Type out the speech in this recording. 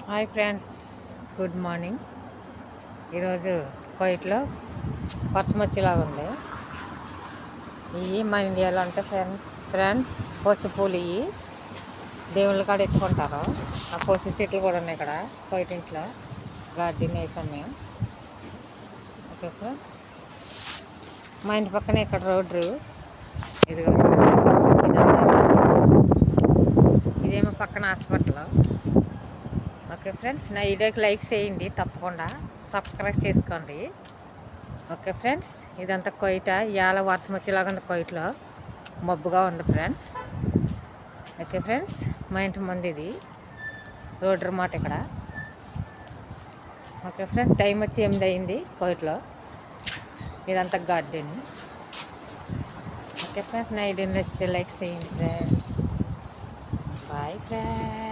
Hi friends, good morning. ఈరోజు కోయిట్లో వర్షం వచ్చేలాగా ఉంది. ఇవి మన ఇండియాలో అంటే ఫ్రెండ్స్ పసుపులు ఇవి దేవుళ్ళ కాడ ఎత్తుకుంటారు. ఆ పసుపు చెట్లు కూడా ఉన్నాయి ఇక్కడ కోయిట్ ఇంట్లో. గార్డెన్ వేసాం మేము. ఓకే ఫ్రెండ్స్, మా ఇంటి పక్కనే ఇక్కడ రోడ్డు ఇదిగో ఇదేమో పక్కన హాస్పిటల్. ఓకే ఫ్రెండ్స్, నా వీడియోకి లైక్ చేయండి, తప్పకుండా సబ్స్క్రైబ్ చేసుకోండి. ఓకే ఫ్రెండ్స్, ఇదంతా కొయిట. ఇవాళ వర్షం వచ్చేలాగా ఉంది, కొయిట్లో మబ్బుగా ఉంది ఫ్రెండ్స్. ఓకే ఫ్రెండ్స్, మా ఇంటి ముందు ఇది రోడ్డు మాట ఇక్కడ. ఓకే ఫ్రెండ్స్, టైం వచ్చి 8 అయింది కొయిట్లో. ఇదంతా గార్డెన్. ఓకే ఫ్రెండ్స్, నా వీడియోని నచ్చితే లైక్ చేయండి ఫ్రెండ్స్. Bye friends.